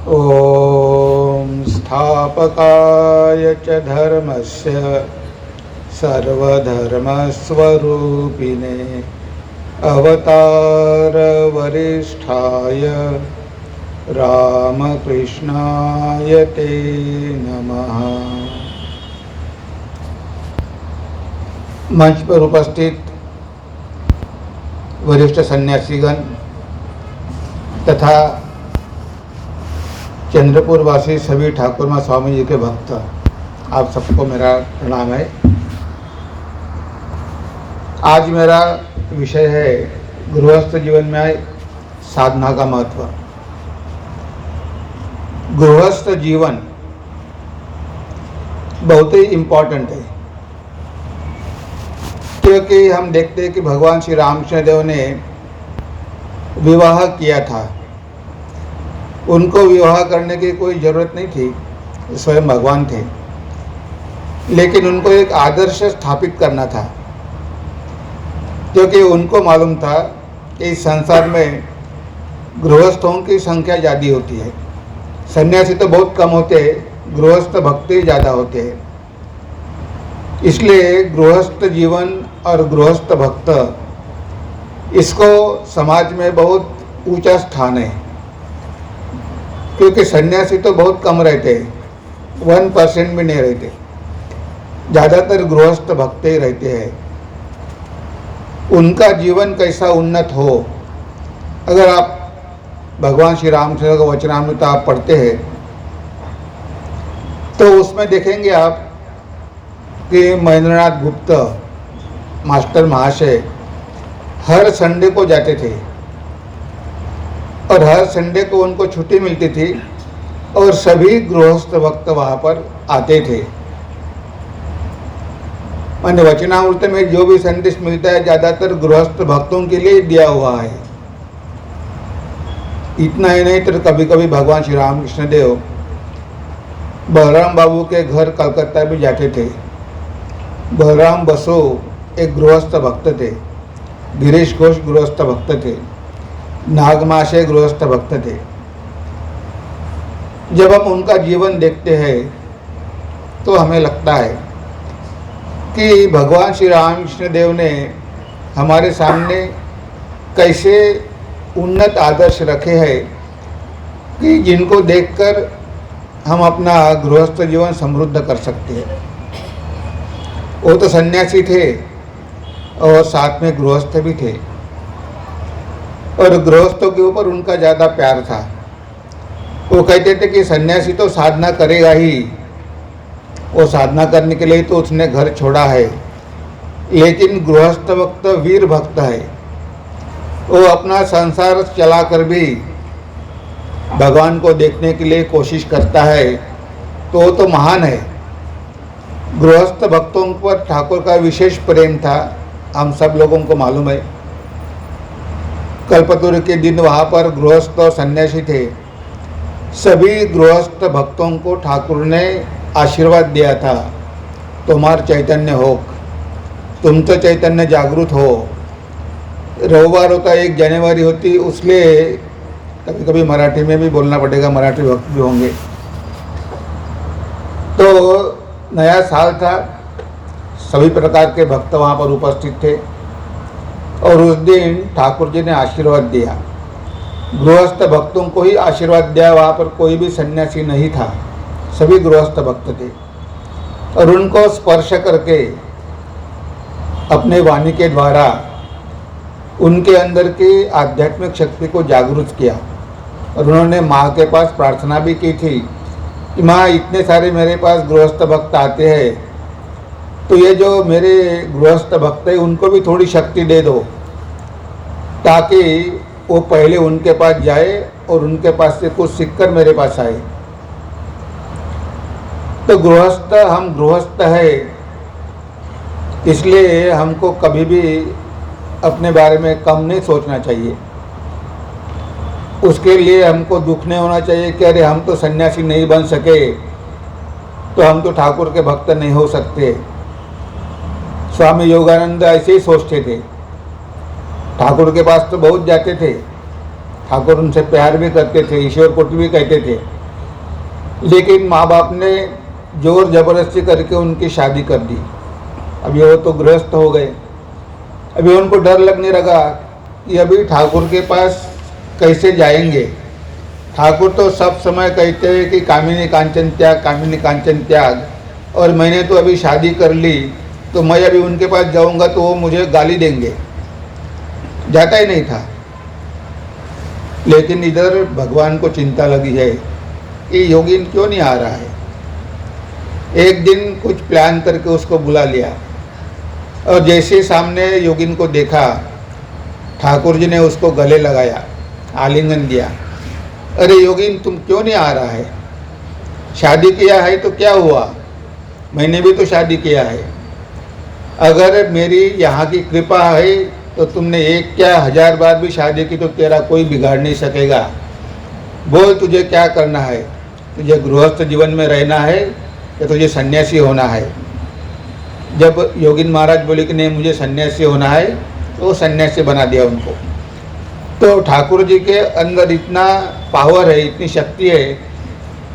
ॐ स्थापकाय च धर्मस्य सर्वधर्मस्वरूपिणे अवतारवरिष्ठाय रामकृष्णाय ते नमः। मंच पर उपस्थित वरिष्ठ सन्यासीगण तथा चंद्रपुर वासी सभी ठाकुर माँ स्वामी जी के भक्त, आप सबको मेरा प्रणाम है। आज मेरा विषय है गृहस्थ जीवन में साधना का महत्व। गृहस्थ जीवन बहुत ही इम्पोर्टेंट है, क्योंकि हम देखते हैं कि भगवान श्री रामकृष्ण देव ने विवाह किया था। उनको विवाह करने की कोई ज़रूरत नहीं थी, स्वयं भगवान थे, लेकिन उनको एक आदर्श स्थापित करना था, क्योंकि उनको मालूम था कि इस संसार में गृहस्थों की संख्या ज़्यादा होती है। सन्यासी तो बहुत कम होते हैं, गृहस्थ भक्त ही ज़्यादा होते हैं। इसलिए गृहस्थ जीवन और गृहस्थ भक्त, इसको समाज में बहुत ऊंचा स्थान है, क्योंकि सन्यासी तो बहुत कम रहते हैं, 1% भी नहीं रहते, ज़्यादातर गृहस्थ भक्त ही रहते हैं। उनका जीवन कैसा उन्नत हो, अगर आप भगवान श्री रामचंद्र का वचनामृत आप पढ़ते हैं तो उसमें देखेंगे आप कि महेंद्रनाथ गुप्त मास्टर महाशय हर संडे को जाते थे और हर संडे को उनको छुट्टी मिलती थी और सभी गृहस्थ भक्त वहाँ पर आते थे। मैंने वचनामृत में जो भी संदेश मिलता है ज़्यादातर गृहस्थ भक्तों के लिए दिया हुआ है। इतना ही नहीं तो कभी कभी भगवान श्री रामकृष्ण देव बलराम बाबू के घर कलकत्ता भी जाते थे। बलराम बसु एक गृहस्थ भक्त थे, गिरीश घोष गृहस्थ भक्त थे, नागमाशय गृहस्थ भक्त थे। जब हम उनका जीवन देखते हैं तो हमें लगता है कि भगवान श्री रामकृष्ण देव ने हमारे सामने कैसे उन्नत आदर्श रखे हैं कि जिनको देखकर हम अपना गृहस्थ जीवन समृद्ध कर सकते हैं। वो तो सन्यासी थे और साथ में गृहस्थ भी थे, और गृहस्थों के ऊपर उनका ज़्यादा प्यार था। वो कहते थे कि सन्यासी तो साधना करेगा ही, वो साधना करने के लिए तो उसने घर छोड़ा है, लेकिन गृहस्थ भक्त वीर भक्त है। वो अपना संसार चलाकर भी भगवान को देखने के लिए कोशिश करता है, तो वो तो महान है। गृहस्थ भक्तों पर ठाकुर का विशेष प्रेम था, हम सब लोगों को मालूम है। कल्पतरु के दिन वहाँ पर गृहस्थ और सन्यासी थे, सभी गृहस्थ भक्तों को ठाकुर ने आशीर्वाद दिया था, तुम्हार चैतन्य हो, तुम तो चैतन्य जागृत हो। रविवार होता 1 जनवरी होती, उसलिए कभी कभी मराठी में भी बोलना पड़ेगा, मराठी भक्त भी होंगे। तो नया साल था, सभी प्रकार के भक्त वहाँ पर उपस्थित थे और उस दिन ठाकुर जी ने आशीर्वाद दिया। गृहस्थ भक्तों को ही आशीर्वाद दिया, वहाँ पर कोई भी सन्यासी नहीं था, सभी गृहस्थ भक्त थे। और उनको स्पर्श करके अपने वाणी के द्वारा उनके अंदर की आध्यात्मिक शक्ति को जागरूक किया। और उन्होंने माँ के पास प्रार्थना भी की थी कि माँ, इतने सारे मेरे पास गृहस्थ भक्त आते हैं, तो ये जो मेरे गृहस्थ भक्त हैं उनको भी थोड़ी शक्ति दे दो, ताकि वो पहले उनके पास जाए और उनके पास से कुछ सीखकर मेरे पास आए। तो गृहस्थ, हम गृहस्थ है, इसलिए हमको कभी भी अपने बारे में कम नहीं सोचना चाहिए। उसके लिए हमको दुख नहीं होना चाहिए कि अरे हम तो सन्यासी नहीं बन सके, तो हम तो ठाकुर के भक्त नहीं हो सकते। स्वामी योगानंद ऐसे ही सोचते थे। ठाकुर के पास तो बहुत जाते थे, ठाकुर उनसे प्यार भी करते थे, ईश्वर कोटि भी कहते थे, लेकिन माँ बाप ने जोर ज़बरदस्ती करके उनकी शादी कर दी। अभी वो तो गृहस्थ हो गए। अभी उनको डर लगने लगा कि अभी ठाकुर के पास कैसे जाएंगे। ठाकुर तो सब समय कहते हैं कि कामिनी कांचन त्याग, कामिनी कांचन त्याग, और मैंने तो अभी शादी कर ली, तो मैं अभी उनके पास जाऊंगा तो वो मुझे गाली देंगे। जाता ही नहीं था। लेकिन इधर भगवान को चिंता लगी है कि योगिन क्यों नहीं आ रहा है। एक दिन कुछ प्लान करके उसको बुला लिया, और जैसे सामने योगिन को देखा, ठाकुर जी ने उसको गले लगाया, आलिंगन दिया। अरे योगिन, तुम क्यों नहीं आ रहा है? शादी किया है तो क्या हुआ? मैंने भी तो शादी किया है। अगर मेरी यहाँ की कृपा है तो तुमने एक क्या 1000 बार भी शादी की तो तेरा कोई बिगाड़ नहीं सकेगा। बोल, तुझे क्या करना है? तुझे गृहस्थ जीवन में रहना है या तुझे सन्यासी होना है? जब योगिन महाराज बोले कि नहीं, मुझे सन्यासी होना है, तो वो सन्यासी बना दिया उनको। तो ठाकुर जी के अंदर इतना पावर है, इतनी शक्ति है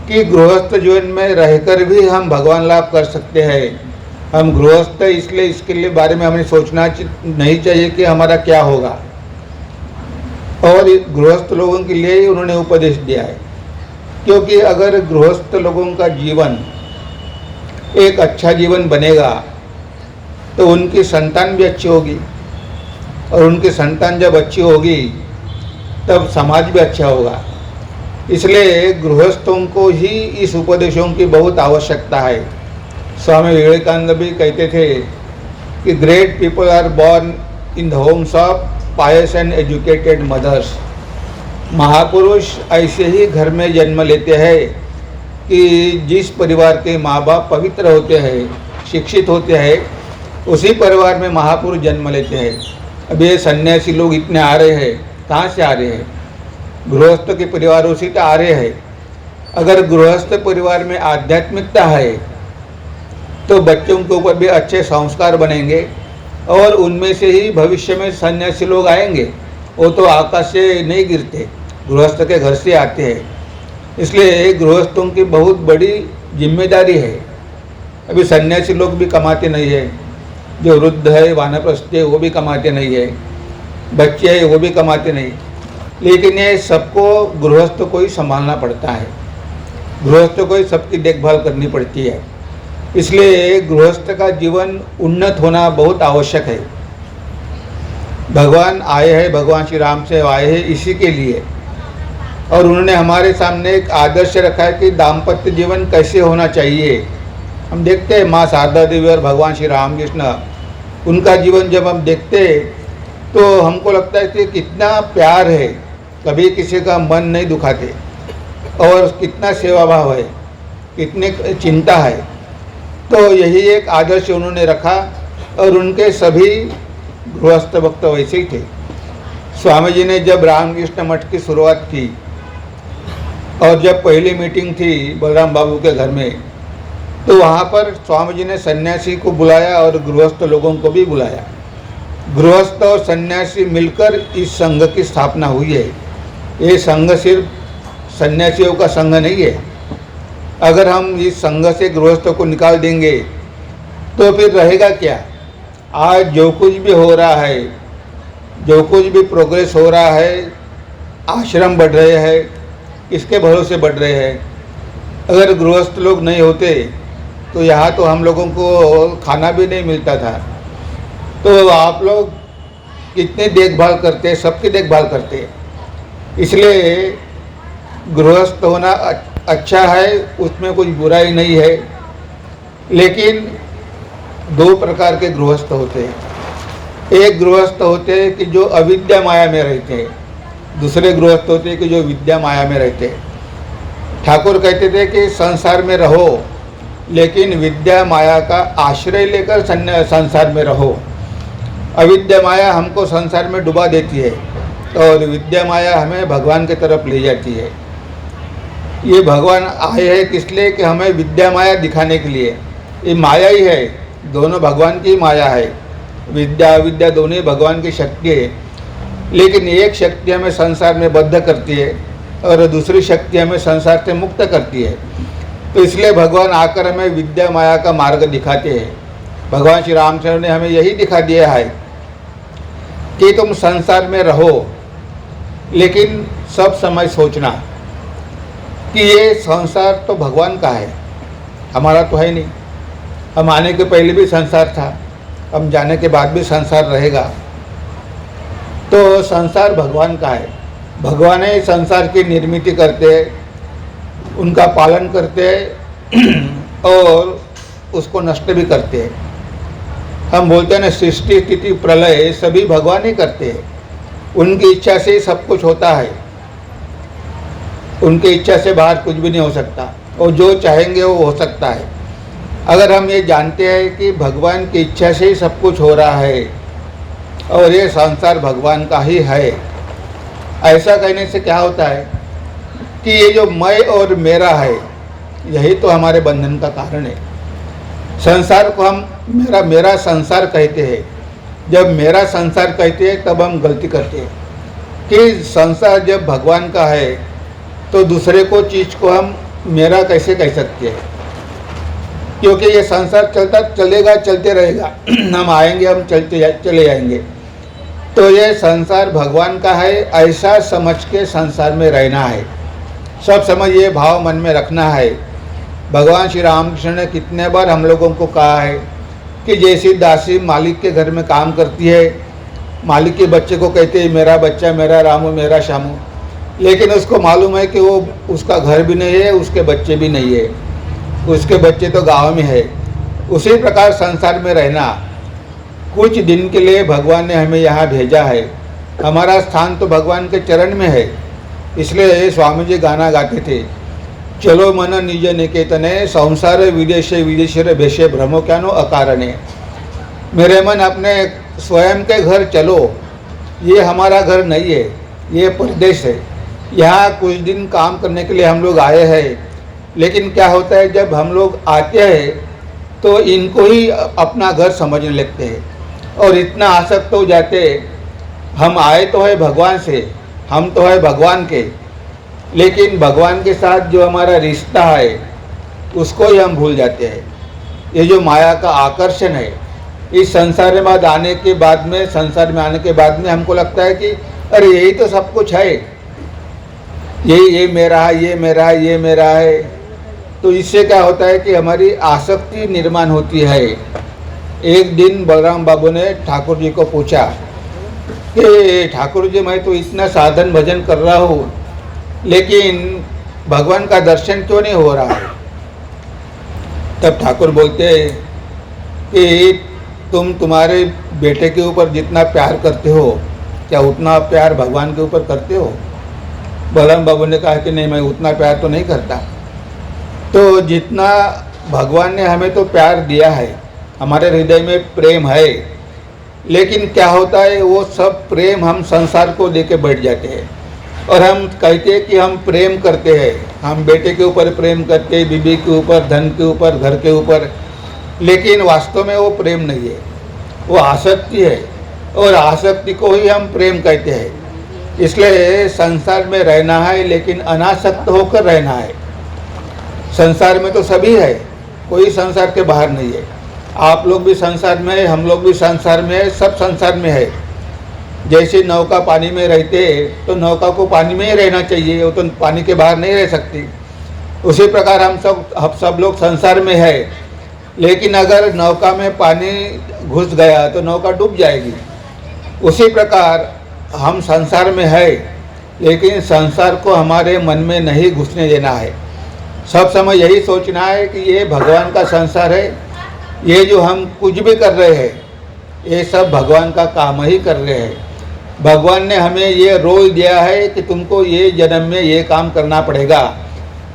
कि गृहस्थ जीवन में रहकर भी हम भगवान लाभ कर सकते हैं। हम गृहस्थ, इसलिए इसके लिए बारे में हमें सोचना नहीं चाहिए कि हमारा क्या होगा। और गृहस्थ लोगों के लिए ही उन्होंने उपदेश दिया है, क्योंकि अगर गृहस्थ लोगों का जीवन एक अच्छा जीवन बनेगा तो उनकी संतान भी अच्छी होगी, और उनकी संतान जब अच्छी होगी तब समाज भी अच्छा होगा। इसलिए गृहस्थों को ही इस उपदेशों की बहुत आवश्यकता है। स्वामी विवेकानंद भी कहते थे कि great people are born in the homes of pious and educated mothers. महापुरुष ऐसे ही घर में जन्म लेते हैं कि जिस परिवार के माँ बाप पवित्र होते हैं, शिक्षित होते हैं, उसी परिवार में महापुरुष जन्म लेते हैं। अब ये सन्यासी लोग इतने आ रहे हैं, कहाँ से आ रहे हैं? गृहस्थ के परिवारों से तो आ रहे हैं। अगर गृहस्थ परिवार में आध्यात्मिकता है तो बच्चों के ऊपर भी अच्छे संस्कार बनेंगे, और उनमें से ही भविष्य में सन्यासी लोग आएंगे। वो तो आकाश से नहीं गिरते, गृहस्थ के घर से आते हैं। इसलिए गृहस्थों की बहुत बड़ी जिम्मेदारी है। अभी सन्यासी लोग भी कमाते नहीं है, जो वृद्ध है, वानप्रस्थ है, वो भी कमाते नहीं है, बच्चे हैं वो भी कमाते नहीं। लेकिन ये सबको गृहस्थ को ही संभालना पड़ता है, गृहस्थ को ही सबकी देखभाल करनी पड़ती है। इसलिए गृहस्थ का जीवन उन्नत होना बहुत आवश्यक है। भगवान आए हैं, भगवान श्री राम से आए हैं इसी के लिए, और उन्होंने हमारे सामने एक आदर्श रखा है कि दाम्पत्य जीवन कैसे होना चाहिए। हम देखते हैं माँ शारदा देवी और भगवान श्री रामकृष्ण, उनका जीवन जब हम देखते तो हमको लगता है कि कितना प्यार है, कभी किसी का मन नहीं दुखाते, और कितना सेवा भाव है, कितनी चिंता है। तो यही एक आदर्श उन्होंने रखा, और उनके सभी गृहस्थ भक्त वैसे ही थे। स्वामी जी ने जब रामकृष्ण मठ की शुरुआत की, और जब पहली मीटिंग थी बलराम बाबू के घर में, तो वहाँ पर स्वामी जी ने सन्यासी को बुलाया और गृहस्थ लोगों को भी बुलाया। गृहस्थ और सन्यासी मिलकर इस संघ की स्थापना हुई है। ये संघ सिर्फ सन्यासियों का संघ नहीं है। अगर हम इस संघ से गृहस्थ को निकाल देंगे तो फिर रहेगा क्या? आज जो कुछ भी हो रहा है, जो कुछ भी प्रोग्रेस हो रहा है, आश्रम बढ़ रहे हैं, किसके भरोसे बढ़ रहे हैं? अगर गृहस्थ लोग नहीं होते तो यहाँ तो हम लोगों को खाना भी नहीं मिलता था। तो आप लोग कितनी देखभाल करते हैं, सबकी देखभाल करते हैं। इसलिए गृहस्थ होना अच्छा है, उसमें कुछ बुराई नहीं है। लेकिन दो प्रकार के गृहस्थ होते हैं। एक गृहस्थ होते हैं कि जो अविद्या माया में रहते हैं, दूसरे गृहस्थ होते हैं कि जो विद्या माया में रहते हैं। ठाकुर कहते थे कि संसार में रहो, लेकिन विद्या माया का आश्रय लेकर संसार में रहो। अविद्या माया हमको संसार में डुबा देती है, और विद्या माया हमें भगवान की तरफ ले जाती है। ये भगवान आए हैं किस लिए? कि हमें विद्या माया दिखाने के लिए। ये माया ही है, दोनों भगवान की माया है। विद्या अविद्या दोनों ही भगवान की शक्ति है। लेकिन एक शक्ति हमें संसार में बद्ध करती है, और दूसरी शक्ति हमें संसार से मुक्त करती है। तो इसलिए भगवान आकर हमें विद्या माया का मार्ग दिखाते हैं। भगवान श्री रामचंद्र ने हमें यही दिखा दिया है कि तुम संसार में रहो, लेकिन सब समय सोचना कि ये संसार तो भगवान का है, हमारा तो है नहीं। हम आने के पहले भी संसार था, हम जाने के बाद भी संसार रहेगा। तो संसार भगवान का है, भगवान ही संसार की निर्मित करते हैं, उनका पालन करते हैं और उसको नष्ट भी करते हैं। हम बोलते हैं ना, सृष्टि स्थिति प्रलय सभी भगवान ही करते हैं। उनकी इच्छा से सब कुछ होता है, उनकी इच्छा से बाहर कुछ भी नहीं हो सकता, और जो चाहेंगे वो हो सकता है। अगर हम ये जानते हैं कि भगवान की इच्छा से ही सब कुछ हो रहा है और ये संसार भगवान का ही है, ऐसा कहने से क्या होता है कि ये जो मैं और मेरा है, यही तो हमारे बंधन का कारण है। संसार को हम मेरा संसार कहते हैं। जब मेरा संसार कहते हैं तब हम गलती करते हैं कि संसार जब भगवान का है तो दूसरे को चीज़ को हम मेरा कैसे कह सकते हैं, क्योंकि ये संसार चलते रहेगा। हम आएंगे, हम चले जाएंगे। तो ये संसार भगवान का है, ऐसा समझ के संसार में रहना है। सब समय ये भाव मन में रखना है। भगवान श्री रामकृष्ण ने कितने बार हम लोगों को कहा है कि जैसी दासी मालिक के घर में काम करती है, मालिक के बच्चे को कहते हैं मेरा बच्चा, मेरा रामू, मेरा श्यामू, लेकिन उसको मालूम है कि वो उसका घर भी नहीं है, उसके बच्चे भी नहीं है, उसके बच्चे तो गांव में है। उसी प्रकार संसार में रहना। कुछ दिन के लिए भगवान ने हमें यहाँ भेजा है, हमारा स्थान तो भगवान के चरण में है। इसलिए स्वामी जी गाना गाते थे, चलो मन निज निकेतने, संसार विदेशे विदेशे भेषे भ्रमो क्यानो अकारणे। मेरे मन अपने स्वयं के घर चलो, ये हमारा घर नहीं है, ये परदेश है। यहाँ कुछ दिन काम करने के लिए हम लोग आए हैं, लेकिन क्या होता है जब हम लोग आते हैं तो इनको ही अपना घर समझने लगते हैं और इतना आसक्त हो जाते। हम आए तो है भगवान से, हम तो है भगवान के, लेकिन भगवान के साथ जो हमारा रिश्ता है उसको ही हम भूल जाते हैं। ये जो माया का आकर्षण है, इस संसार में आने के बाद में, संसार में आने के बाद में हमको लगता है कि अरे यही तो सब कुछ है, ये मेरा है, ये मेरा है, ये मेरा है। तो इससे क्या होता है कि हमारी आसक्ति निर्माण होती है। एक दिन बलराम बाबू ने ठाकुर जी को पूछा कि ठाकुर जी, मैं तो इतना साधन भजन कर रहा हूँ, लेकिन भगवान का दर्शन क्यों नहीं हो रहा है? तब ठाकुर बोलते कि तुम्हारे बेटे के ऊपर जितना प्यार करते हो, क्या उतना प्यार भगवान के ऊपर करते हो? बलराम बाबू ने कहा कि नहीं, मैं उतना प्यार तो नहीं करता। तो जितना भगवान ने हमें तो प्यार दिया है, हमारे हृदय में प्रेम है, लेकिन क्या होता है वो सब प्रेम हम संसार को देके बैठ जाते हैं और हम कहते हैं कि हम प्रेम करते हैं। हम बेटे के ऊपर प्रेम करते हैं, बीबी के ऊपर, धन के ऊपर, घर के ऊपर, लेकिन वास्तव में वो प्रेम नहीं है, वो आसक्ति है, और आसक्ति को ही हम प्रेम कहते हैं। इसलिए संसार में रहना है, लेकिन अनासक्त होकर रहना है। संसार में तो सभी है, कोई संसार के बाहर नहीं है। आप लोग भी संसार में है, हम लोग भी संसार में है, सब संसार में है। जैसे नौका पानी में रहते तो नौका को पानी में ही रहना चाहिए, वो तो पानी के बाहर नहीं रह सकती। उसी प्रकार हम सब लोग संसार में है, लेकिन अगर नौका में पानी घुस गया तो नौका डूब जाएगी। उसी प्रकार हम संसार में है, लेकिन संसार को हमारे मन में नहीं घुसने देना है। सब समय यही सोचना है कि ये भगवान का संसार है, ये जो हम कुछ भी कर रहे हैं ये सब भगवान का काम ही कर रहे हैं। भगवान ने हमें ये रोल दिया है कि तुमको ये जन्म में ये काम करना पड़ेगा,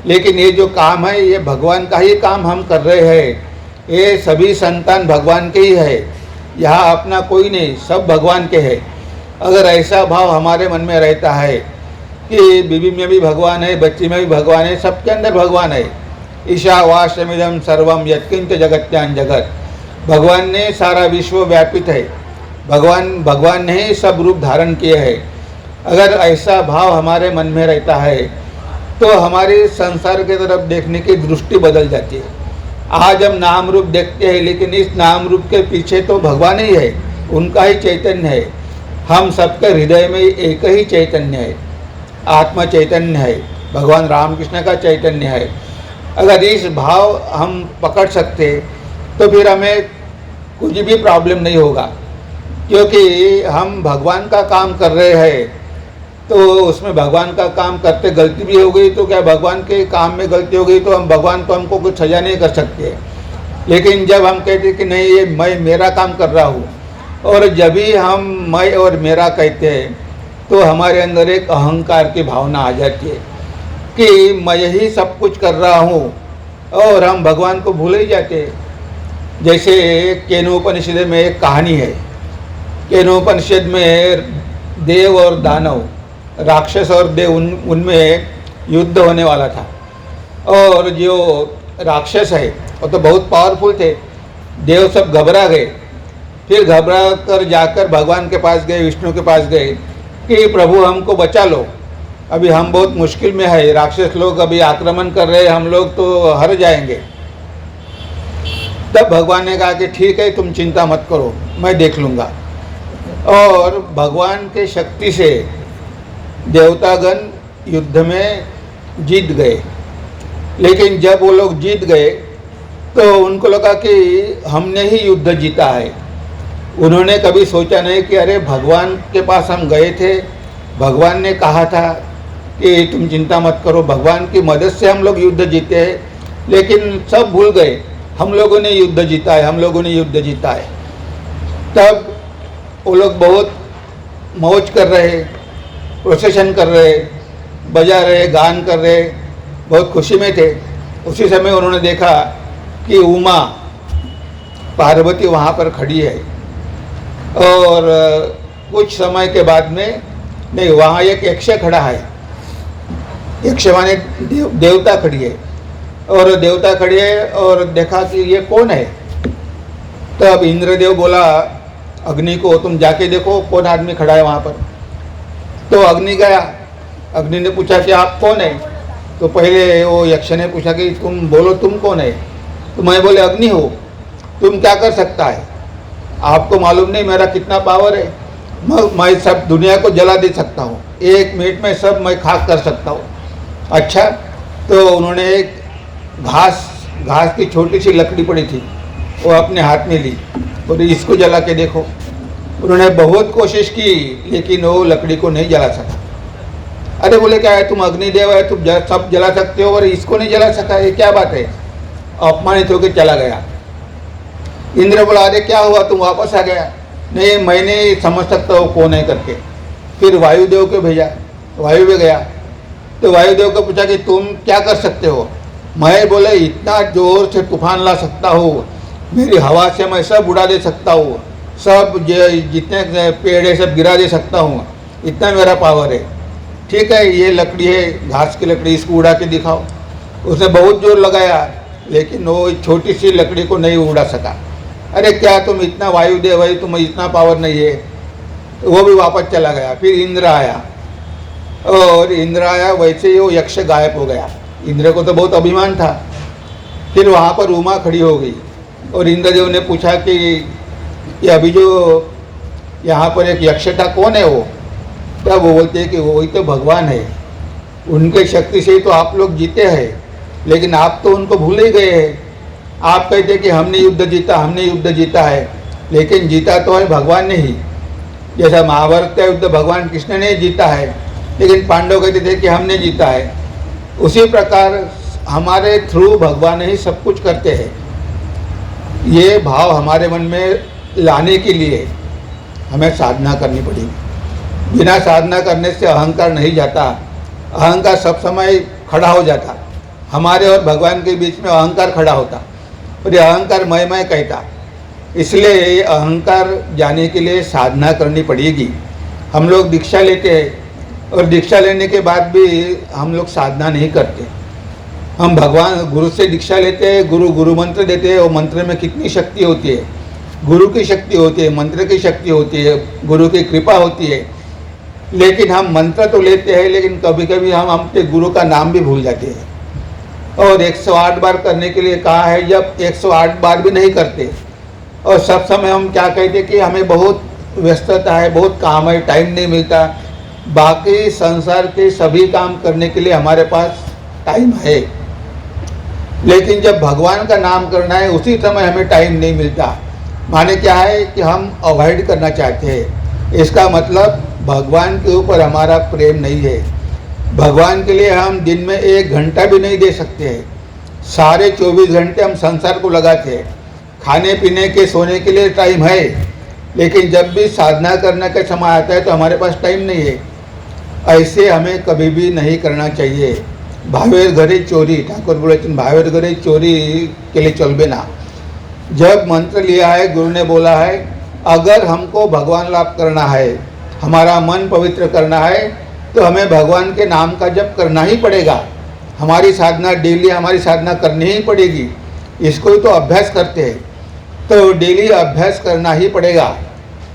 लेकिन ये जो काम है ये भगवान का ही काम हम कर रहे हैं। ये सभी संतान भगवान के ही है, यहाँ अपना कोई नहीं, सब भगवान के है। अगर ऐसा भाव हमारे मन में रहता है कि बीवी में भी भगवान है, बच्ची में भी भगवान है, सबके अंदर भगवान है। ईशावास्यमिदं सर्वम यत्किंच जगत्यां जगत, भगवान ने सारा विश्व व्यापित है, भगवान ने ही सब रूप धारण किए हैं। अगर ऐसा भाव हमारे मन में रहता है तो हमारी संसार की तरफ देखने की दृष्टि बदल जाती है। आज हम नाम रूप देखते हैं, लेकिन इस नाम रूप के पीछे तो भगवान ही है, उनका ही चैतन्य है। हम सबके हृदय में एक ही चैतन्य है, आत्मा चैतन्य है, भगवान रामकृष्ण का चैतन्य है। अगर इस भाव हम पकड़ सकते तो फिर हमें कुछ भी प्रॉब्लम नहीं होगा, क्योंकि हम भगवान का काम कर रहे हैं। तो उसमें भगवान का काम करते गलती भी हो गई तो क्या, भगवान के काम में गलती हो गई तो हम भगवान को हमको कुछ सजा नहीं कर सकते। लेकिन जब हम कहते कि नहीं ये मैं मेरा काम कर रहा हूँ, और जब भी हम मैं और मेरा कहते हैं तो हमारे अंदर एक अहंकार की भावना आ जाती है कि मैं ही सब कुछ कर रहा हूँ, और हम भगवान को भूल ही जाते हैं। जैसे केनोपनिषद में एक कहानी है। केनोपनिषद में देव और दानव, राक्षस और देव, उनमें युद्ध होने वाला था। और जो राक्षस है वो तो बहुत पावरफुल थे, देव सब घबरा गए। फिर घबरा कर जाकर भगवान के पास गए, विष्णु के पास गए कि प्रभु हमको बचा लो, अभी हम बहुत मुश्किल में है, राक्षस लोग अभी आक्रमण कर रहे हैं, हम लोग तो हार जाएंगे। तब भगवान ने कहा कि ठीक है, तुम चिंता मत करो, मैं देख लूँगा। और भगवान के शक्ति से देवतागण युद्ध में जीत गए। लेकिन जब वो लोग जीत गए तो उनको लगा कि हमने ही युद्ध जीता है। उन्होंने कभी सोचा नहीं कि अरे भगवान के पास हम गए थे, भगवान ने कहा था कि तुम चिंता मत करो, भगवान की मदद से हम लोग युद्ध जीते हैं। लेकिन सब भूल गए, हम लोगों ने युद्ध जीता है, हम लोगों ने युद्ध जीता है। तब वो लोग बहुत मौज कर रहे, प्रोसेशन कर रहे, बजा रहे, गान कर रहे, बहुत खुशी में थे। उसी समय उन्होंने देखा कि उमा पार्वती वहाँ पर खड़ी है। और कुछ समय के बाद में नहीं, वहाँ एक यक्ष खड़ा है। यक्ष माने देवता खड़ी है, और देवता खड़ी है और देखा कि ये कौन है। तब इंद्रदेव बोला अग्नि को, तुम जाके देखो कौन आदमी खड़ा है वहाँ पर। तो अग्नि गया, अग्नि ने पूछा कि आप कौन है। तो पहले वो यक्ष ने पूछा कि तुम बोलो तुम कौन है। तो मैं बोले अग्नि हो, तुम क्या कर सकता है, आपको मालूम नहीं मेरा कितना पावर है, मैं सब दुनिया को जला दे सकता हूँ, 1 मिनट में सब मैं खाक कर सकता हूँ। अच्छा, तो उन्होंने एक घास की छोटी सी लकड़ी पड़ी थी, वो अपने हाथ में ली और इसको जला के देखो। उन्होंने बहुत कोशिश की लेकिन वो लकड़ी को नहीं जला सका। अरे बोले क्या है, तुम अग्निदेव है, तुम सब जला सकते हो और इसको नहीं जला सका, ये क्या बात है। अपमानित होकर चला गया। इंद्र बोला अरे क्या हुआ, तुम वापस आ गया। नहीं, मैंने समझ सकता हूँ कौन है करके। फिर वायुदेव को भेजा, वायु भी गया। तो वायुदेव को पूछा कि तुम क्या कर सकते हो। मैं बोले इतना जोर से तूफान ला सकता हूँ, मेरी हवा से मैं सब उड़ा दे सकता हूँ, सब जितने पेड़ है सब गिरा दे सकता हूँ, इतना मेरा पावर है। ठीक है, ये लकड़ी है, घास की लकड़ी, इसको उड़ा के दिखाओ। उसने बहुत जोर लगाया लेकिन वो छोटी सी लकड़ी को नहीं उड़ा सका। अरे क्या तुम इतना वायुदेव है, तुम्हें इतना पावर नहीं है। तो वो भी वापस चला गया। फिर इंद्र आया, और इंद्र आया वैसे ही वो यक्ष गायब हो गया। इंद्र को तो बहुत अभिमान था। फिर वहाँ पर उमा खड़ी हो गई और इंद्रदेव ने पूछा कि ये अभी जो यहाँ पर एक यक्ष था कौन है वो। तब वो बोलते हैं कि वही तो भगवान है, उनके शक्ति से ही तो आप लोग जीते हैं, लेकिन आप तो उनको भूल ही गए हैं। आप कहते हैं कि हमने युद्ध जीता, हमने युद्ध जीता है, लेकिन जीता तो है भगवान ने ही। जैसा महाभारत का युद्ध भगवान कृष्ण ने जीता है, लेकिन पांडव कहते थे कि हमने जीता है। उसी प्रकार हमारे थ्रू भगवान ही सब कुछ करते हैं। ये भाव हमारे मन में लाने के लिए हमें साधना करनी पड़ेगी। बिना साधना करने से अहंकार नहीं जाता। अहंकार सब समय खड़ा हो जाता, हमारे और भगवान के बीच में अहंकार खड़ा होता और ये अहंकार मैं कहता। इसलिए ये अहंकार जाने के लिए साधना करनी पड़ेगी। हम लोग दीक्षा लेते हैं और दीक्षा लेने के बाद भी हम लोग साधना नहीं करते। हम भगवान गुरु से दीक्षा लेते हैं, गुरु मंत्र देते हैं। वो मंत्र में कितनी शक्ति होती है, गुरु की शक्ति होती है, मंत्र की शक्ति होती है, गुरु की कृपा होती है। लेकिन हम मंत्र तो लेते हैं, लेकिन कभी कभी हम अपने गुरु का नाम भी भूल जाते हैं। और 108 बार करने के लिए कहा है, जब 108 बार भी नहीं करते और सब समय हम क्या कहते कि हमें बहुत व्यस्तता है, बहुत काम है, टाइम नहीं मिलता। बाकी संसार के सभी काम करने के लिए हमारे पास टाइम है, लेकिन जब भगवान का नाम करना है उसी समय हमें टाइम नहीं मिलता। माने क्या है कि हम अवॉइड करना चाहते हैं। इसका मतलब भगवान के ऊपर हमारा प्रेम नहीं है। भगवान के लिए हम दिन में 1 घंटा भी नहीं दे सकते हैं। सारे 24 घंटे हम संसार को लगाते हैं। खाने पीने के, सोने के लिए टाइम है, लेकिन जब भी साधना करने का समय आता है तो हमारे पास टाइम नहीं है। ऐसे हमें कभी भी नहीं करना चाहिए। भावेर घरे चोरी, ठाकुर बोले भावेर घरे चोरी के लिए चलबे ना। जब मंत्र लिया है, गुरु ने बोला है, अगर हमको भगवान लाभ करना है, हमारा मन पवित्र करना है, तो हमें भगवान के नाम का जप करना ही पड़ेगा। हमारी साधना डेली, हमारी साधना करनी ही पड़ेगी। इसको ही तो अभ्यास करते हैं, तो डेली अभ्यास करना ही पड़ेगा।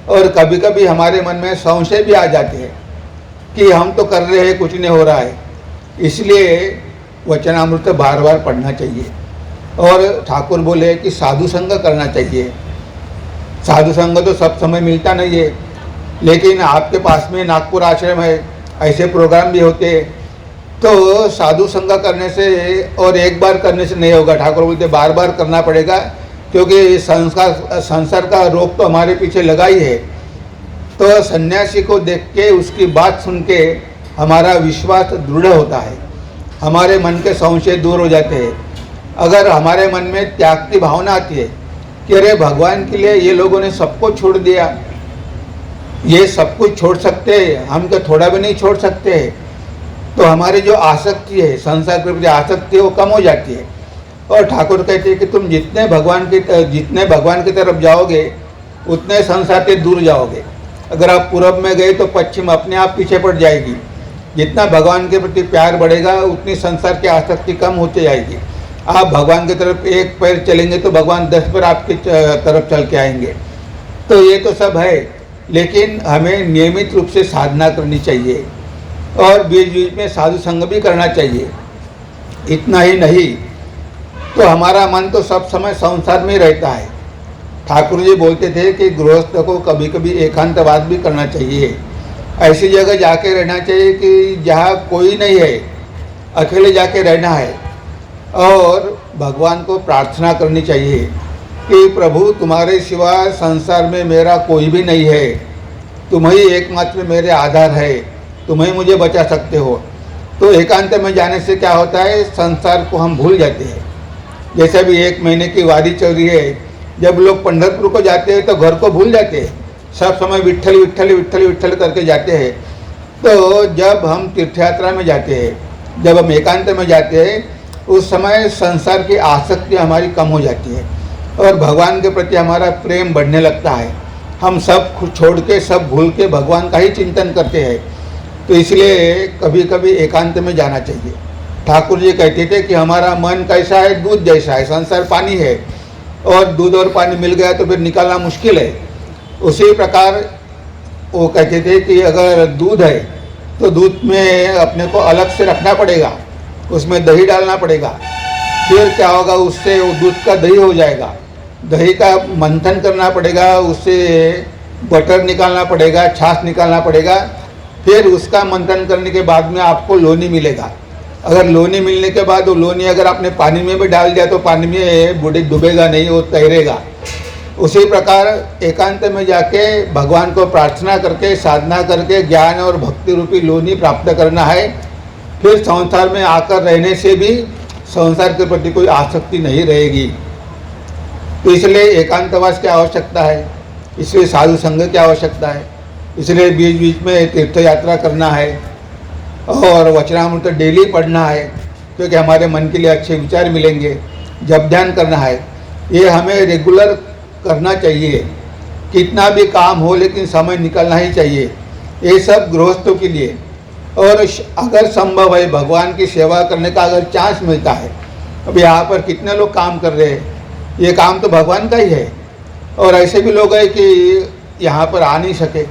और कभी कभी हमारे मन में संशय भी आ जाते हैं कि हम तो कर रहे हैं, कुछ नहीं हो रहा है। इसलिए वचनामृत बार बार पढ़ना चाहिए। और ठाकुर बोले कि साधु संग करना चाहिए। साधु संग तो सब समय मिलता नहीं है, लेकिन आपके पास में नागपुर आश्रम है, ऐसे प्रोग्राम भी होते हैं। तो साधु संग करने से और एक बार करने से नहीं होगा। ठाकुर बोलते बार बार करना पड़ेगा, क्योंकि संसार का रोग तो हमारे पीछे लगा ही है। तो सन्यासी को देख के, उसकी बात सुन के हमारा विश्वास दृढ़ होता है, हमारे मन के संशय दूर हो जाते हैं। अगर हमारे मन में त्याग की भावना आती है कि अरे भगवान के लिए ये लोगों ने सबको छोड़ दिया, ये सब कुछ छोड़ सकते हैं, हम तो थोड़ा भी नहीं छोड़ सकते हैं, तो हमारी जो आसक्ति है, संसार के प्रति आसक्ति है, वो कम हो जाती है। और ठाकुर कहते हैं कि तुम जितने भगवान की तरफ जाओगे, उतने संसार से दूर जाओगे। अगर आप पूरब में गए तो पश्चिम अपने आप पीछे पड़ जाएगी। जितना भगवान के प्रति प्यार बढ़ेगा, उतनी संसार की आसक्ति कम होती जाएगी। आप भगवान की तरफ 1 पैर चलेंगे तो भगवान 10 पैर आपकी तरफ चल के आएंगे। तो ये तो सब है, लेकिन हमें नियमित रूप से साधना करनी चाहिए और बीच बीच में साधु संग भी करना चाहिए। इतना ही नहीं तो हमारा मन तो सब समय संसार में रहता है। ठाकुर जी बोलते थे कि गृहस्थ को कभी कभी एकांतवाद भी करना चाहिए। ऐसी जगह जाके रहना चाहिए कि जहाँ कोई नहीं है, अकेले जाके रहना है और भगवान को प्रार्थना करनी चाहिए कि प्रभु तुम्हारे सिवा संसार में मेरा कोई भी नहीं है, तुम ही एकमात्र मेरे आधार है, तुम ही मुझे बचा सकते हो। तो एकांत में जाने से क्या होता है, संसार को हम भूल जाते हैं। जैसे भी 1 महीने की वारी चल रही है, जब लोग पंढरपुर को जाते हैं तो घर को भूल जाते हैं, सब समय विट्ठल विट्ठल विट्ठल विट्ठल करके जाते हैं। तो जब हम तीर्थ यात्रा में जाते हैं, जब हम एकांत में जाते हैं, उस समय संसार की आसक्ति हमारी कम हो जाती है और भगवान के प्रति हमारा प्रेम बढ़ने लगता है। हम सब छोड़ के, सब भूल के भगवान का ही चिंतन करते हैं। तो इसलिए कभी कभी एकांत में जाना चाहिए। ठाकुर जी कहते थे कि हमारा मन कैसा है, दूध जैसा है, संसार पानी है और दूध और पानी मिल गया तो फिर निकालना मुश्किल है। उसी प्रकार वो कहते थे कि अगर दूध है तो दूध में अपने को अलग से रखना पड़ेगा, उसमें दही डालना पड़ेगा, फिर क्या होगा, उससे वो दूध का दही हो जाएगा। दही का मंथन करना पड़ेगा, उससे बटर निकालना पड़ेगा, छाछ निकालना पड़ेगा, फिर उसका मंथन करने के बाद में आपको लोनी मिलेगा। अगर लोनी मिलने के बाद वो लोनी अगर आपने पानी में भी डाल दिया तो पानी में बूढ़ी डूबेगा नहीं, वो तैरेगा। उसी प्रकार एकांत में जाके भगवान को प्रार्थना करके, साधना करके ज्ञान और भक्ति रूपी लोनी प्राप्त करना है। फिर संसार में आकर रहने से भी संसार के प्रति कोई आसक्ति नहीं रहेगी। तो इसलिए एकांतवास की आवश्यकता है, इसलिए साधु संघ की आवश्यकता है, इसलिए बीच बीच में तीर्थ यात्रा करना है और वचनामृत डेली पढ़ना है, क्योंकि हमारे मन के लिए अच्छे विचार मिलेंगे। जप ध्यान करना है, ये हमें रेगुलर करना चाहिए। कितना भी काम हो लेकिन समय निकलना ही चाहिए। ये सब गृहस्थों के लिए। और अगर संभव है भगवान की सेवा करने का अगर चांस मिलता है, अब यहाँ पर कितने लोग काम कर रहे हैं, ये काम तो भगवान का ही है। और ऐसे भी लोग हैं कि यहाँ पर आ नहीं सके,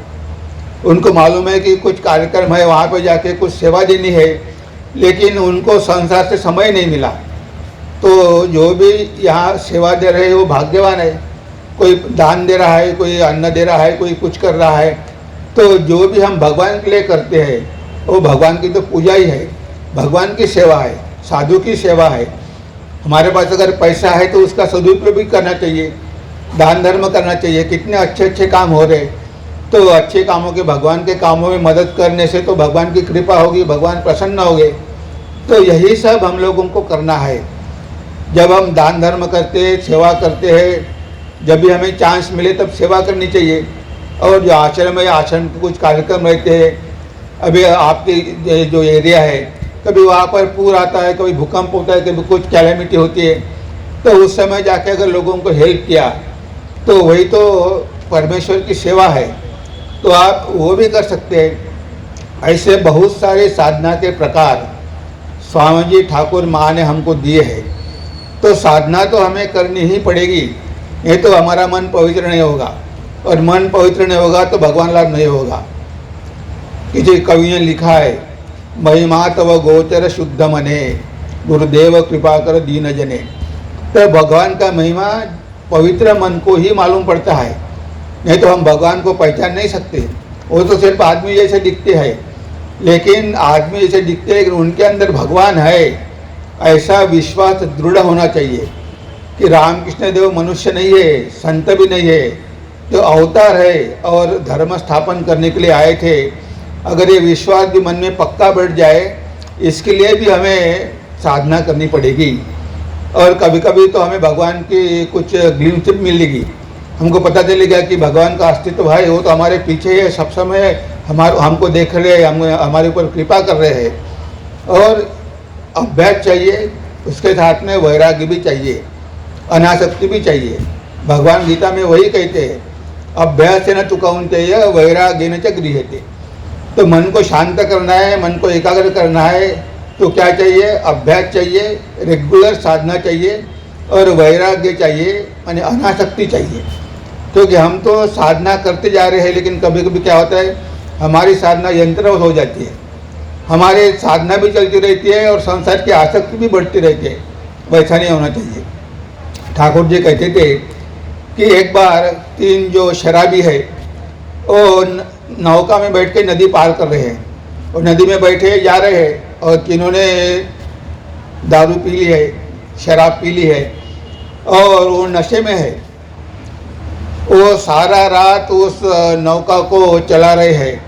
उनको मालूम है कि कुछ कार्यक्रम है, वहाँ पे जाके कुछ सेवा देनी है, लेकिन उनको संसार से समय नहीं मिला। तो जो भी यहाँ सेवा दे रहे हैं वो भाग्यवान है। कोई दान दे रहा है, कोई अन्न दे रहा है, कोई कुछ कर रहा है। तो जो भी हम भगवान के लिए करते हैं वो भगवान की तो पूजा ही है, भगवान की सेवा है, साधु की सेवा है। हमारे पास अगर पैसा है तो उसका सदुपयोग भी करना चाहिए, दान धर्म करना चाहिए। कितने अच्छे अच्छे काम हो रहे, तो अच्छे कामों के, भगवान के कामों में मदद करने से तो भगवान की कृपा होगी, भगवान प्रसन्न होंगे। तो यही सब हम लोगों को करना है। जब हम दान धर्म करते हैं, सेवा करते हैं, जब भी हमें चांस मिले तब सेवा करनी चाहिए। और जो आश्रम है, आश्रम के कुछ कार्यक्रम रहते हैं, अभी आपके जो एरिया है, कभी वहाँ पर पूर आता है, कभी भूकंप होता है, कभी कुछ कैलेमिटी होती है, तो उस समय जाके अगर लोगों को हेल्प किया तो वही तो परमेश्वर की सेवा है। तो आप वो भी कर सकते हैं। ऐसे बहुत सारे साधना के प्रकार स्वामी जी ठाकुर माँ ने हमको दिए हैं। तो साधना तो हमें करनी ही पड़ेगी, नहीं तो हमारा मन पवित्र नहीं होगा, और मन पवित्र नहीं होगा तो भगवान लाभ नहीं होगा। किसी कवि ने लिखा है, महिमा तव गोचर शुद्ध मने, गुरुदेव कृपा कर दीन जने। तो भगवान का महिमा पवित्र मन को ही मालूम पड़ता है, नहीं तो हम भगवान को पहचान नहीं सकते। वो तो सिर्फ आदमी जैसे दिखते हैं, लेकिन आदमी जैसे दिखते हैं, लेकिन उनके अंदर भगवान है, ऐसा विश्वास दृढ़ होना चाहिए कि रामकृष्ण देव मनुष्य नहीं है, संत भी नहीं है, जो अवतार है और धर्म स्थापन करने के लिए आए थे। अगर ये विश्वास भी मन में पक्का बैठ जाए, इसके लिए भी हमें साधना करनी पड़ेगी। और कभी कभी तो हमें भगवान की कुछ ग्लिम्स मिलेगी, हमको पता चलेगा कि भगवान का अस्तित्व है, वो तो हमारे पीछे है, सब समय हमको देख रहे हैं, हमारे ऊपर कृपा कर रहे हैं। और अभ्यास चाहिए, उसके साथ में वैराग्य भी चाहिए, अनासक्ति भी चाहिए। भगवान गीता में वही कहते हैं, अभ्यास न तु कौन्तेय वैराग्येन च गृह्यते। तो मन को शांत करना है, मन को एकाग्र करना है, तो क्या चाहिए? अभ्यास चाहिए, रेगुलर साधना चाहिए, और वैराग्य चाहिए, यानी अनासक्ति चाहिए। क्योंकि हम तो साधना करते जा रहे हैं, लेकिन कभी कभी क्या होता है, हमारी साधना यंत्रवत हो जाती है, हमारे साधना भी चलती रहती है और संसार की आसक्ति भी बढ़ती रहती है। वैसा नहीं होना चाहिए। ठाकुर जी कहते थे कि एक बार 3 जो शराबी है वो नौका में बैठ के नदी पार कर रहे हैं, और नदी में बैठे जा रहे हैं, और किन्होंने दारू पी ली है, शराब पी ली है, और वो नशे में है। वो सारा रात उस नौका को चला रहे हैं,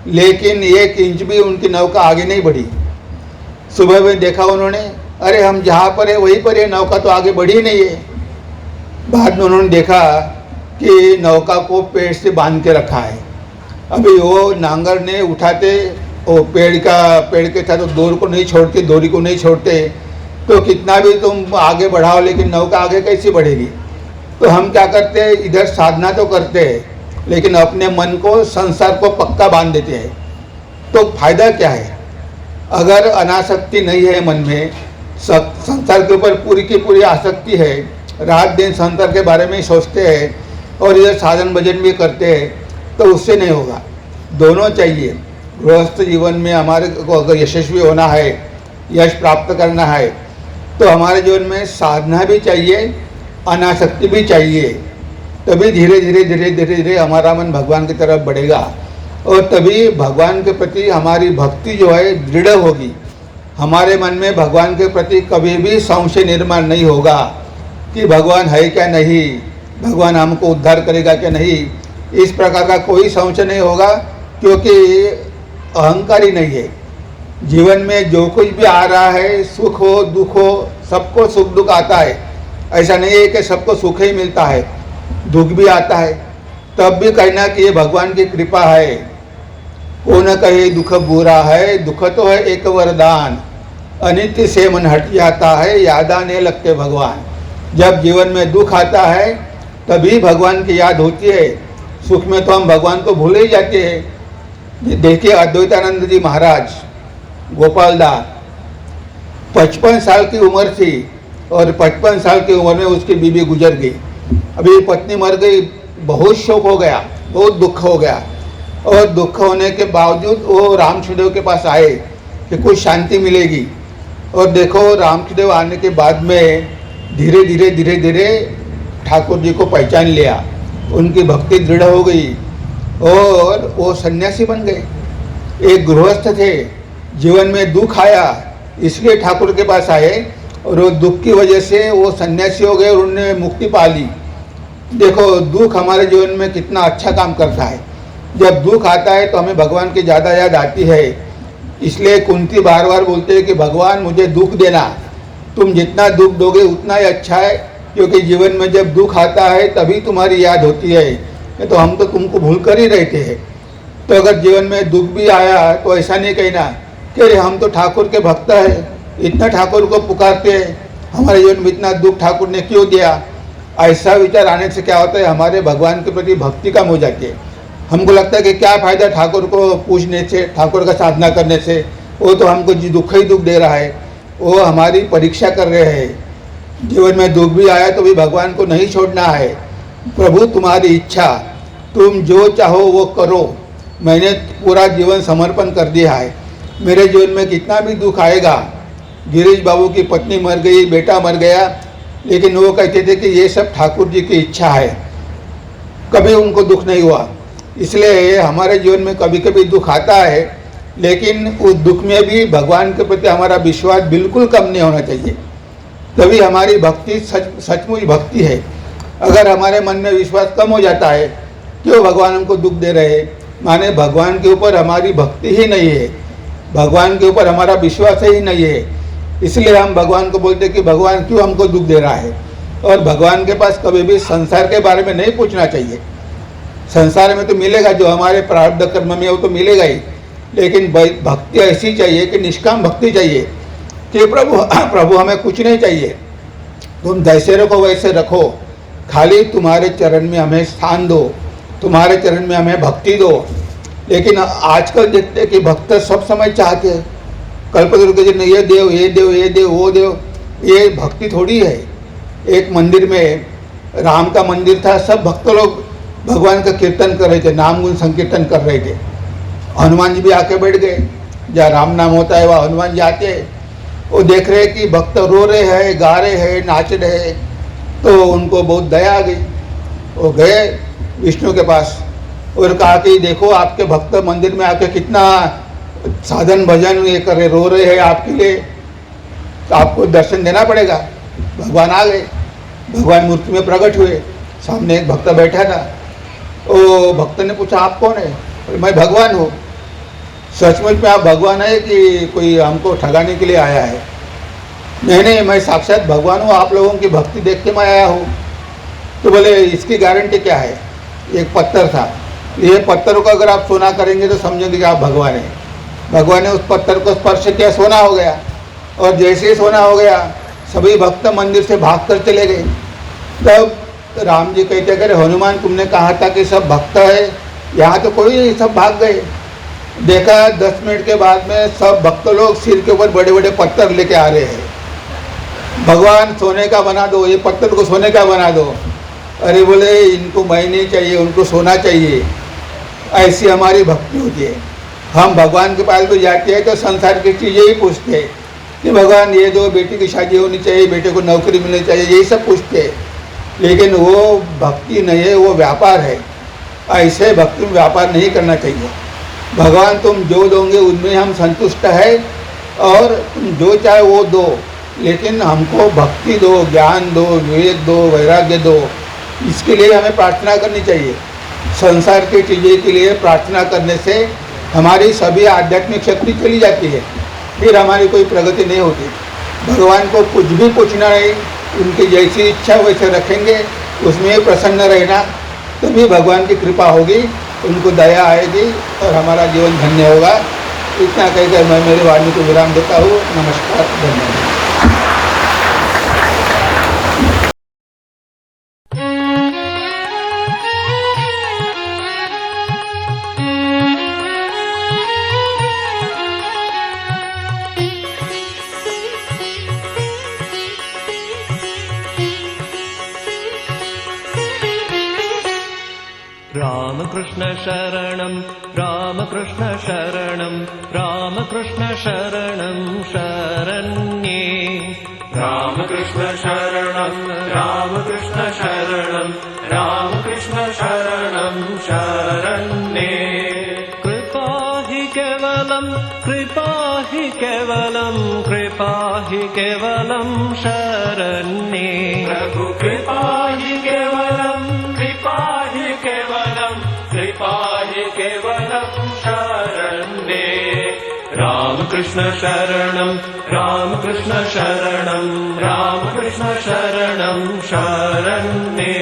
लेकिन 1 इंच भी उनकी नौका आगे नहीं बढ़ी। सुबह में देखा उन्होंने, अरे हम जहाँ पर है वहीं पर है, नौका तो आगे बढ़ी नहीं है। बाद में उन्होंने देखा कि नौका को पेड़ से बांध के रखा है। अभी वो नांगर ने उठाते, वो पेड़ के साथ डोर को नहीं छोड़ते, डोरी को नहीं छोड़ते, तो कितना भी तुम आगे बढ़ाओ, लेकिन नौका आगे कैसे बढ़ेगी। तो हम क्या करते हैं, इधर साधना तो करते हैं, लेकिन अपने मन को, संसार को पक्का बांध देते हैं। तो फायदा क्या है? अगर अनासक्ति नहीं है मन में, संसार के ऊपर पूरी की पूरी आसक्ति है, रात दिन संसार के बारे में सोचते हैं, और इधर साधन भजन भी करते हैं, तो उससे नहीं होगा। दोनों चाहिए। गृहस्थ जीवन में हमारे को अगर यशस्वी होना है, यश प्राप्त करना है, तो हमारे जीवन में साधना भी चाहिए, अनासक्ति भी चाहिए। तभी धीरे धीरे धीरे धीरे धीरे हमारा मन भगवान की तरफ बढ़ेगा, और तभी भगवान के प्रति हमारी भक्ति जो है दृढ़ होगी। हमारे मन में भगवान के प्रति कभी भी संशय निर्माण नहीं होगा कि भगवान है क्या नहीं, भगवान हमको उद्धार करेगा क्या नहीं। इस प्रकार का कोई संशय नहीं होगा, क्योंकि अहंकार ही नहीं है। जीवन में जो कुछ भी आ रहा है, सुख हो दुख हो, सबको सुख दुख आता है। ऐसा नहीं है कि सबको सुख ही मिलता है, दुख भी आता है। तब भी कहना कि ये भगवान की कृपा है। को न कहे दुख बुरा है, दुख तो है एक वरदान, अनित्य से मन हट जाता है, याद आने लगते भगवान। जब जीवन में दुख आता है तभी भगवान की याद होती है, सुख में तो हम भगवान को भूल ही जाते हैं। देखिए अद्वैतानंद जी महाराज, गोपाल दास, 55 साल की उम्र थी, और 55 साल की उम्र में उसकी बीवी गुजर गई। अभी पत्नी मर गई, बहुत शोक हो गया, बहुत दुख हो गया। और दुख होने के बावजूद वो रामकृष्ण के पास आए कि कुछ शांति मिलेगी। और देखो रामकृष्ण आने के बाद में धीरे धीरे ठाकुर जी को पहचान लिया, उनकी भक्ति दृढ़ हो गई और वो सन्यासी बन गए। एक गृहस्थ थे, जीवन में दुख आया इसलिए ठाकुर के पास आए और वो दुख की वजह से वो सन्यासी हो गए और उन्होंने मुक्ति पा ली। देखो दुख हमारे जीवन में कितना अच्छा काम करता है। जब दुख आता है तो हमें भगवान की ज़्यादा याद आती है। इसलिए कुंती बार बार बोलते हैं कि भगवान मुझे दुख देना, तुम जितना दुख दोगे उतना ही अच्छा है, क्योंकि जीवन में जब दुख आता है तभी तुम्हारी याद होती है। तो हम तो तुमको भूल कर ही रहते हैं। तो अगर जीवन में दुख भी आया तो ऐसा नहीं कहना कि अरे हम तो ठाकुर के भक्त हैं, इतना ठाकुर को पुकारते हैं, हमारे जीवन में इतना दुख ठाकुर ने क्यों दिया। ऐसा विचार आने से क्या होता है, हमारे भगवान के प्रति भक्ति कम हो जाती है। हमको लगता है कि क्या फ़ायदा ठाकुर को पूजने से, ठाकुर का साधना करने से, वो तो हमको दुख ही दुख दे रहा है, वो हमारी परीक्षा कर रहे हैं। जीवन में दुख भी आया तो भी भगवान को नहीं छोड़ना है। प्रभु तुम्हारी इच्छा, तुम जो चाहो वो करो, मैंने पूरा जीवन समर्पण कर दिया है। मेरे जीवन में कितना भी दुख आएगा, गिरीश बाबू की पत्नी मर गई, बेटा मर गया, लेकिन वो कहते थे कि ये सब ठाकुर जी की इच्छा है, कभी उनको दुख नहीं हुआ। इसलिए हमारे जीवन में कभी कभी दुख आता है, लेकिन उस दुख में भी भगवान के प्रति हमारा विश्वास बिल्कुल कम नहीं होना चाहिए। तभी हमारी भक्ति सचमुच भक्ति है। अगर हमारे मन में विश्वास कम हो जाता है, क्यों भगवान हमको दुख दे रहे हैं, माने भगवान के ऊपर हमारी भक्ति ही नहीं है, भगवान के ऊपर हमारा विश्वास ही नहीं है। इसलिए हम भगवान को बोलते कि भगवान क्यों हमको दुख दे रहा है। और भगवान के पास कभी भी संसार के बारे में नहीं पूछना चाहिए। संसार में तो मिलेगा, जो हमारे प्रारब्ध कर्म में वो तो मिलेगा ही, लेकिन भक्ति ऐसी चाहिए कि निष्काम भक्ति चाहिए कि प्रभु हमें कुछ नहीं चाहिए, तुम जैसे रखो वैसे रखो, खाली तुम्हारे चरण में हमें स्थान दो, तुम्हारे चरण में हमें भक्ति दो। लेकिन आजकल देखते हैं कि भक्त सब समय चाहते हैं, कल्पतरु जी ने ये देव ये देव ये देव वो देव, ये भक्ति थोड़ी है। एक मंदिर में, राम का मंदिर था, सब भक्त लोग भगवान का कीर्तन कर रहे थे, नाम गुण संकीर्तन कर रहे थे। हनुमान जी भी आके बैठ गए, जहाँ राम नाम होता है वहाँ हनुमान जी आते हैं। वो देख रहे कि भक्त रो रहे हैं, गा रहे हैं, नाच रहे हैं, तो उनको बहुत दया आ गई। वो गए विष्णु के पास और कहा कि देखो आपके भक्त मंदिर में आके कितना साधन भजन ये कर रहे, रो रहे हैं आपके लिए, तो आपको दर्शन देना पड़ेगा। भगवान आ गए, भगवान मूर्ति में प्रकट हुए, सामने एक भक्त बैठा था। वो भक्त ने पूछा आप कौन है? मैं भगवान हूँ। सचमुच में आप भगवान है कि कोई हमको ठगाने के लिए आया है? नहीं, मैं साक्षात भगवान हूँ, आप लोगों की भक्ति देख के मैं आया हूँ। तो बोले इसकी गारंटी क्या है? एक पत्थर था, ये पत्थर को अगर आप सोना करेंगे तो समझेंगे कि आप भगवान हैं। भगवान ने उस पत्थर को स्पर्श किया, सोना हो गया। और जैसे ही सोना हो गया, सभी भक्त मंदिर से भाग कर चले गए। तब राम जी कहते अरे हनुमान तुमने कहा था कि सब भक्त है, यहाँ तो कोई नहीं, सब भाग गए। देखा 10 मिनट के बाद में सब भक्त लोग सिर के ऊपर बड़े बड़े पत्थर लेके आ रहे हैं। भगवान सोने का बना दो, ये पत्थर को सोने का बना दो। अरे बोले इनको मैं नहीं चाहिए, उनको सोना चाहिए। ऐसी हमारी भक्ति होती है। हम भगवान के पास भी जाते हैं तो संसार की चीज़ें ही पूछते हैं कि भगवान ये दो, बेटी की शादी होनी चाहिए, बेटे को नौकरी मिलनी चाहिए, यही सब पूछते हैं। लेकिन वो भक्ति नहीं है, वो व्यापार है। ऐसे भक्ति में व्यापार नहीं करना चाहिए। भगवान तुम जो दोगे उनमें हम संतुष्ट है, और तुम जो चाहे वो दो, लेकिन हमको भक्ति दो, ज्ञान दो, विवेक दो, वैराग्य दो। इसके लिए हमें प्रार्थना करनी चाहिए। संसार की चीज़ें के लिए प्रार्थना करने से हमारी सभी आध्यात्मिक शक्ति चली जाती है, फिर हमारी कोई प्रगति नहीं होती। भगवान को कुछ भी पूछना नहीं, उनकी जैसी इच्छा वैसे रखेंगे, उसमें प्रसन्न रहना, तभी भगवान की कृपा होगी, उनको दया आएगी और हमारा जीवन धन्य होगा। इतना कहकर मैं मेरी वाणी को विराम देता हूँ। नमस्कार, धन्यवाद। राम रामकृष्ण शरणं रामकृष्ण शरणं रामकृष्ण शरणं शरण्ये रामकृष्ण शरणं रामकृष्ण शरणं रामकृष्ण शरणं शरण्ये कृपा हि केवलं कृपा हि केवलं कृपा हि केवलं शरण्ये प्रभु कृपा हि केवलं कृपा हि केवलं कृपा हि केवलं शरण्ये रामकृष्ण शरणं रामकृष्ण शरणं रामकृष्ण शरणं शरण्ये